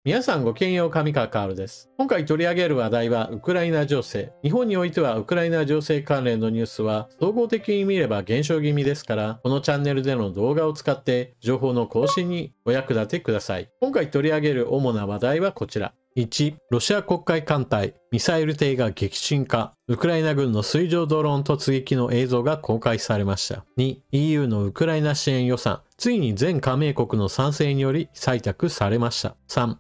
皆さんごきげんよう、上川薫です。今回取り上げる話題はウクライナ情勢。日本においてはウクライナ情勢関連のニュースは総合的に見れば減少気味ですから、このチャンネルでの動画を使って情報の更新にお役立てください。今回取り上げる主な話題はこちら。1、ロシア黒海艦隊、ミサイル艇が撃沈化。ウクライナ軍の水上ドローン突撃の映像が公開されました。2、EU のウクライナ支援予算、ついに全加盟国の賛成により採択されました。3、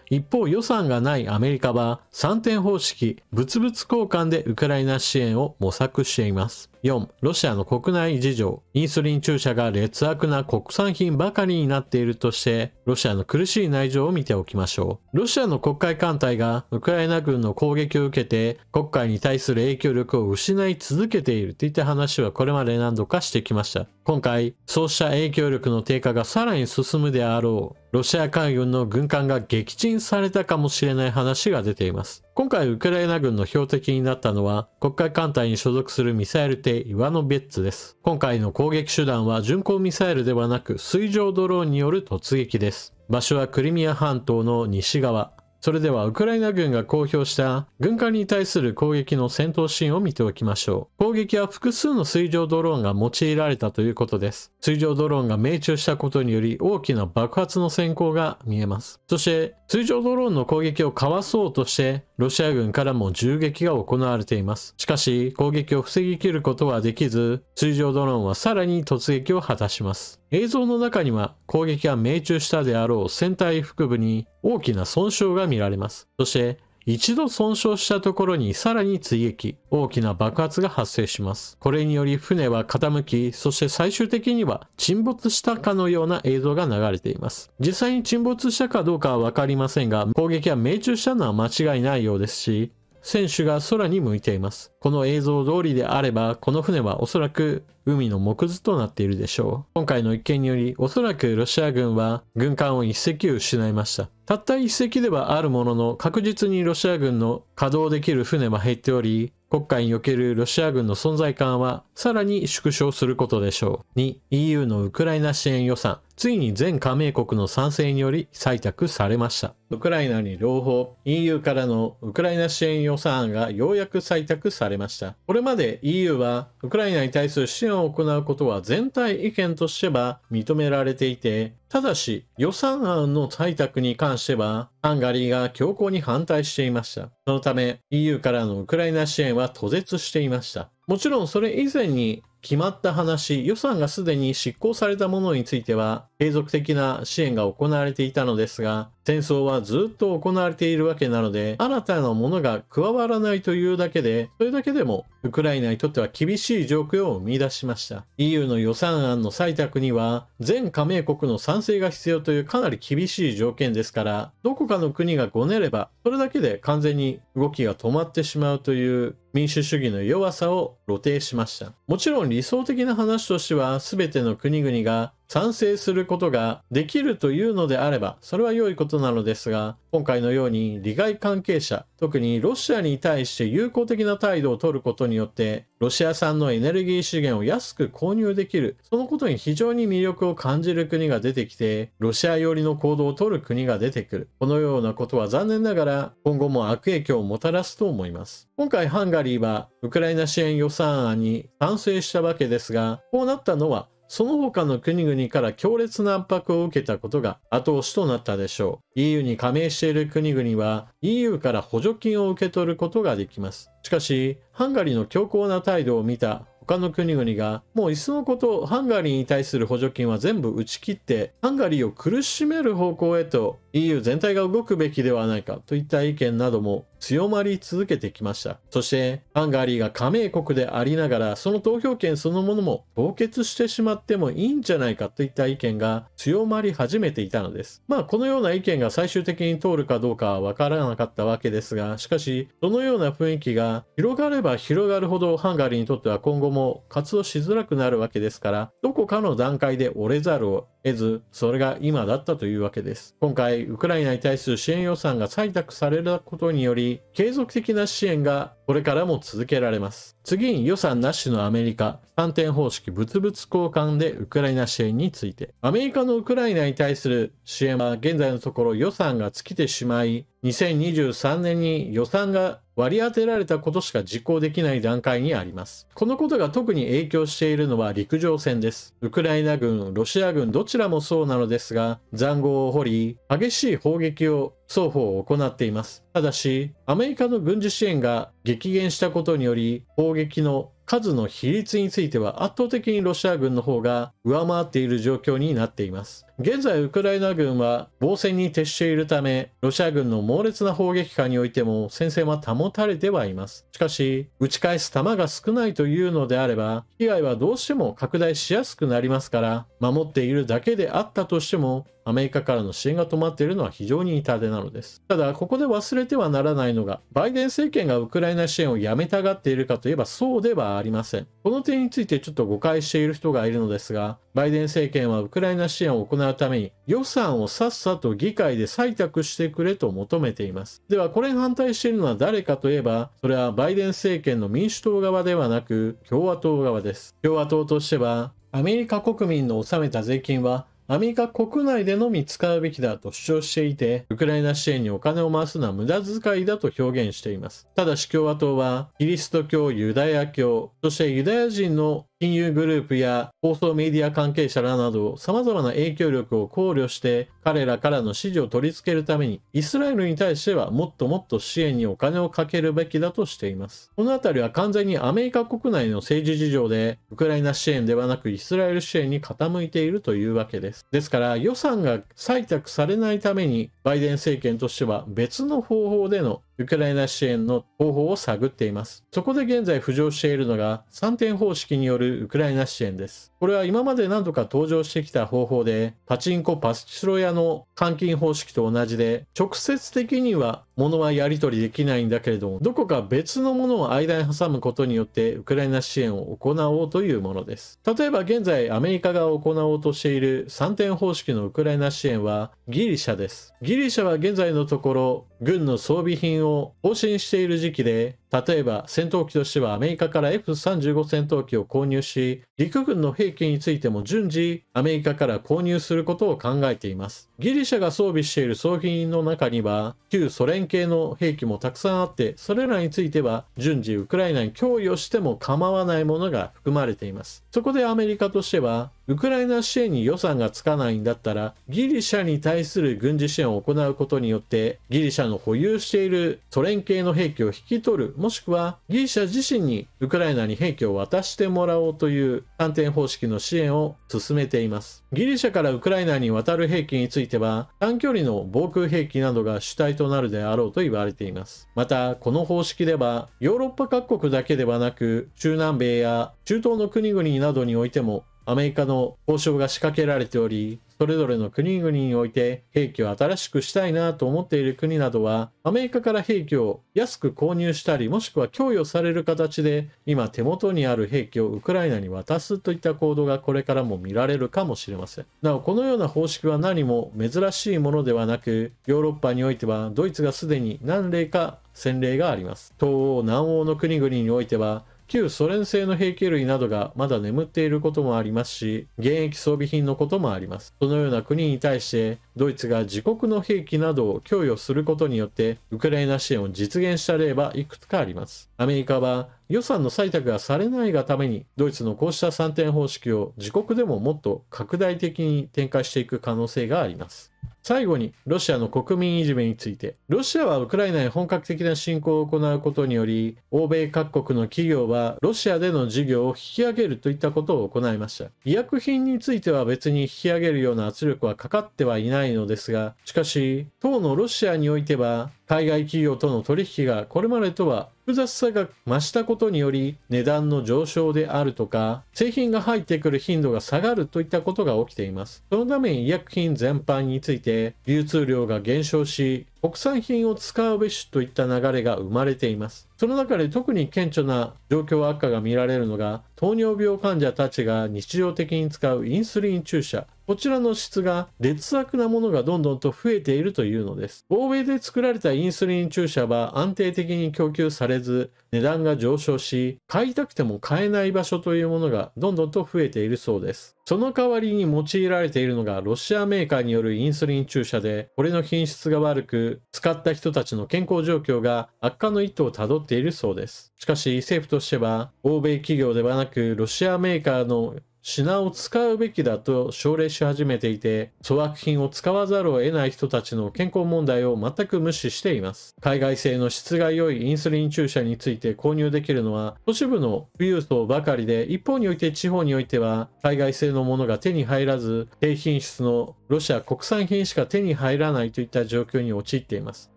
一方予算がないアメリカは3点方式、物々交換でウクライナ支援を模索しています。4、ロシアの国内事情、インスリン注射が劣悪な国産品ばかりになっているとして、ロシアの苦しい内情を見ておきましょう。ロシアの黒海艦隊がウクライナ軍の攻撃を受けて、黒海に対する影響力を失い続けているといった話はこれまで何度かしてきました。今回、そうした影響力の低下がさらに進むであろう、ロシア海軍の軍艦が撃沈されたかもしれない話が出ています。今回ウクライナ軍の標的になったのは黒海艦隊に所属するミサイル艇イワノベッツです。今回の攻撃手段は巡航ミサイルではなく水上ドローンによる突撃です。場所はクリミア半島の西側。それではウクライナ軍が公表した軍艦に対する攻撃の戦闘シーンを見ておきましょう。攻撃は複数の水上ドローンが用いられたということです。水上ドローンが命中したことにより大きな爆発の閃光が見えます。そして水上ドローンの攻撃をかわそうとしてロシア軍からも銃撃が行われています。しかし攻撃を防ぎきることはできず、水上ドローンはさらに突撃を果たします。映像の中には攻撃が命中したであろう船体腹部に大きな損傷が見られます。そして一度損傷したところにさらに追撃、大きな爆発が発生します。これにより船は傾き、そして最終的には沈没したかのような映像が流れています。実際に沈没したかどうかはわかりませんが、攻撃は命中したのは間違いないようですし、船首が空に向いています。この映像通りであれば、この船はおそらく海の木図となっているでしょう。今回の一件により、おそらくロシア軍は軍艦を1隻失いました。たった1隻ではあるものの、確実にロシア軍の稼働できる船は減っており、黒海におけるロシア軍の存在感はさらに縮小することでしょう。2、EU のウクライナ支援予算、ついに全加盟国の賛成により採択されました。ウクライナに朗報、EU からのウクライナ支援予算案がようやく採択されました。これまで EU はウクライナに対する支援を行うことは全体意見としては認められていて、ただし予算案の採択に関してはハンガリーが強硬に反対していました。そのため EU からのウクライナ支援は途絶していました。もちろんそれ以前に決まった話、予算がすでに執行されたものについては継続的な支援が行われていたのですが、戦争はずっと行われているわけなので、新たなものが加わらないというだけで、それだけでもウクライナにとっては厳しい状況を生み出しました。EU の予算案の採択には全加盟国の賛成が必要というかなり厳しい条件ですから、どこかの国がごねればそれだけで完全に動きが止まってしまうという民主主義の弱さを露呈しました。もちろん理想的な話としては全ての国々が賛成することができるというのであればそれは良いことなのですが、今回のように利害関係者、特にロシアに対して友好的な態度を取ることによってロシア産のエネルギー資源を安く購入できる、そのことに非常に魅力を感じる国が出てきて、ロシア寄りの行動を取る国が出てくる。このようなことは残念ながら今後も悪影響をもたらすと思います。今回ハンガリーはウクライナ支援予算案に賛成したわけですが、こうなったのはその他の国々から強烈な圧迫を受けたことが後押しとなったでしょう。EU に加盟している国々は EU から補助金を受け取ることができます。しかし、ハンガリーの強硬な態度を見た他の国々がもういっそのことハンガリーに対する補助金は全部打ち切ってハンガリーを苦しめる方向へと EU 全体が動くべきではないかといった意見なども強まり続けてきました。そしてハンガリーが加盟国でありながらその投票権そのものも凍結してしまってもいいんじゃないかといった意見が強まり始めていたのです。このような意見が最終的に通るかどうかはわからなかったわけですが、しかしそのような雰囲気が広がれば広がるほどハンガリーにとっては今後も活動しづらくなるわけですから、どこかの段階で折れざるを得ず、それが今だったというわけです。今回ウクライナに対する支援予算が採択されたことにより継続的な支援がこれからも続けられます。次に予算なしのアメリカ、3点方式物々交換でウクライナ支援について。アメリカのウクライナに対する支援は現在のところ予算が尽きてしまい、2023年に予算が割り当てられたことしか実行できない段階にあります。このことが特に影響しているのは陸上戦です。ウクライナ軍、ロシア軍どちらもそうなのですが、塹壕を掘り、激しい砲撃を双方行っています。ただし、アメリカの軍事支援が激減したことにより、砲撃の数の比率については圧倒的にロシア軍の方が上回っている状況になっています。現在ウクライナ軍は防戦に徹しているため、ロシア軍の猛烈な砲撃下においても戦線は保たれてはいます。しかし、撃ち返す弾が少ないというのであれば、被害はどうしても拡大しやすくなりますから、守っているだけであったとしても、アメリカからの支援が止まっているのは非常に痛手なのです。ただ、ここで忘れてはならないのが、バイデン政権がウクライナ支援をやめたがっているかといえばそうではありません。この点についてちょっと誤解している人がいるのですが、バイデン政権はウクライナ支援を行うために予算をさっさと議会で採択してくれと求めています。では、これに反対しているのは誰かといえば、それはバイデン政権の民主党側ではなく共和党側です。共和党としては、アメリカ国民の納めた税金はアメリカ国内でのみ使うべきだと主張していて、ウクライナ支援にお金を回すのは無駄遣いだと表現しています。ただし共和党は、キリスト教、ユダヤ教、そしてユダヤ人の金融グループや放送メディア関係者らなど様々な影響力を考慮して彼らからの支持を取り付けるためにイスラエルに対してはもっともっと支援にお金をかけるべきだとしています。このあたりは完全にアメリカ国内の政治事情でウクライナ支援ではなくイスラエル支援に傾いているというわけです。ですから予算が採択されないためにバイデン政権としては別の方法でのウクライナ支援の方法を探っています。そこで現在浮上しているのが3点方式によるウクライナ支援です。これは今まで何度か登場してきた方法で、パチンコパチスロ屋の換金方式と同じで、直接的には物はやり取りできないんだけれども、どこか別のものを間に挟むことによってウクライナ支援を行おうというものです。例えば現在アメリカが行おうとしている3点方式のウクライナ支援はギリシャです。ギリシャは現在のところ軍の装備品を更新している時期で、例えば戦闘機としてはアメリカから F-35 戦闘機を購入し、陸軍の兵器についても順次アメリカから購入することを考えています。ギリシャが装備している装備品の中には旧ソ連系の兵器もたくさんあって、それらについては順次ウクライナに供与しても構わないものが含まれています。そこでアメリカとしてはウクライナ支援に予算がつかないんだったらギリシャに対する軍事支援を行うことによってギリシャの保有しているソ連系の兵器を引き取る、もしくはギリシャ自身にウクライナに兵器を渡してもらおうという3点方式の支援を進めています。ギリシャからウクライナに渡る兵器については短距離の防空兵器などが主体となるであろうと言われています。またこの方式ではヨーロッパ各国だけではなく中南米や中東の国々などにおいてもアメリカの交渉が仕掛けられており、それぞれの国々において兵器を新しくしたいなと思っている国などはアメリカから兵器を安く購入したり、もしくは供与される形で今手元にある兵器をウクライナに渡すといった行動がこれからも見られるかもしれません。なおこのような方式は何も珍しいものではなく、ヨーロッパにおいてはドイツがすでに何例か先例があります。東欧南欧の国々においては旧ソ連製の兵器類などがまだ眠っていることもありますし、現役装備品のこともあります。そのような国に対してドイツが自国の兵器などを供与することによってウクライナ支援を実現した例はいくつかあります。アメリカは予算の採択がされないがためにドイツのこうした3点方式を自国でももっと拡大的に展開していく可能性があります。最後にロシアの国民いじめについて、ロシアはウクライナに本格的な侵攻を行うことにより欧米各国の企業はロシアでの事業を引き上げるといったことを行いました。医薬品については別に引き上げるような圧力はかかってはいないのですが、しかし当のロシアにおいては海外企業との取引がこれまでとは複雑さが増したことにより値段の上昇であるとか製品が入ってくる頻度が下がるといったことが起きています。そのために医薬品全般について流通量が減少し国産品を使うべしといった流れが生まれています。その中で特に顕著な状況悪化が見られるのが、糖尿病患者たちが日常的に使うインスリン注射。こちらの質が劣悪なものがどんどんと増えているというのです。欧米で作られたインスリン注射は安定的に供給されず、値段が上昇し、買いたくても買えない場所というものがどんどんと増えているそうです。その代わりに用いられているのがロシアメーカーによるインスリン注射で、これの品質が悪く、使った人たちの健康状況が悪化の一途をたどっているそうです。しかし政府としては、欧米企業ではなくロシアメーカーの品を使うべきだと奨励し始めていて、粗悪品を使わざるを得ない人たちの健康問題を全く無視しています。海外製の質が良いインスリン注射について購入できるのは都市部の富裕層ばかりで、一方において地方においては海外製のものが手に入らず、低品質のロシア国産品しか手に入らないといった状況に陥っています。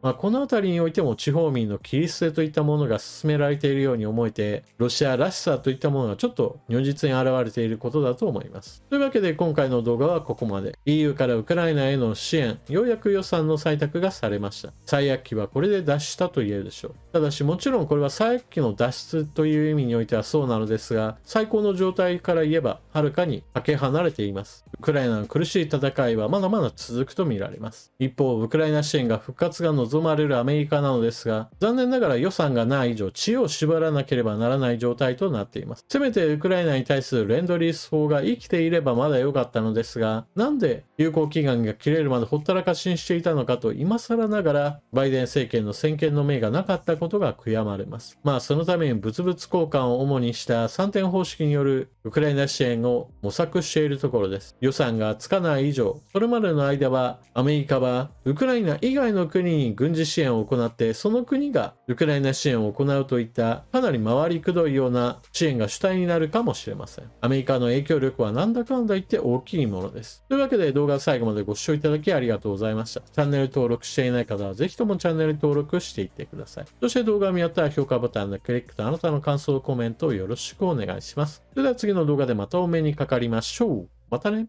この辺りにおいても地方民の切り捨てといったものが進められているように思えて、ロシアらしさといったものがちょっと如実に現れていることだと思います。というわけで今回の動画はここまで。EU からウクライナへの支援、ようやく予算の採択がされました。最悪期はこれで脱したと言えるでしょう。ただしもちろんこれは最悪期の脱出という意味においてはそうなのですが、最高の状態から言えばはるかにかけ離れています。ウクライナの苦しい戦いはまだまだ続くと見られます。一方、ウクライナ支援が復活が望まれるアメリカなのですが、残念ながら予算がない以上、知恵を絞らなければならない状態となっています。せめてウクライナに対するレンドリース法が生きていればまだ良かったのですが、なんで有効期限が切れるまでほったらかしにしていたのかと今更ながら、バイデン政権の先見の明がなかったことが悔やまれます。そのために物々交換を主にした3点方式によるウクライナ支援を模索しているところです。予算がつかない以上、それまでの間はアメリカはウクライナ以外の国に軍事支援を行って、その国がウクライナ支援を行うといったかなり回りくどいような支援が主体になるかもしれません。アメリカの影響力はなんだかんだ言って大きいものです。というわけで動画最後までご視聴いただきありがとうございました。チャンネル登録していない方はぜひともチャンネル登録していってください。そして動画を見合ったら評価ボタンのクリックとあなたの感想、コメントをよろしくお願いします。それでは次の動画でまたお目にかかりましょう。またね。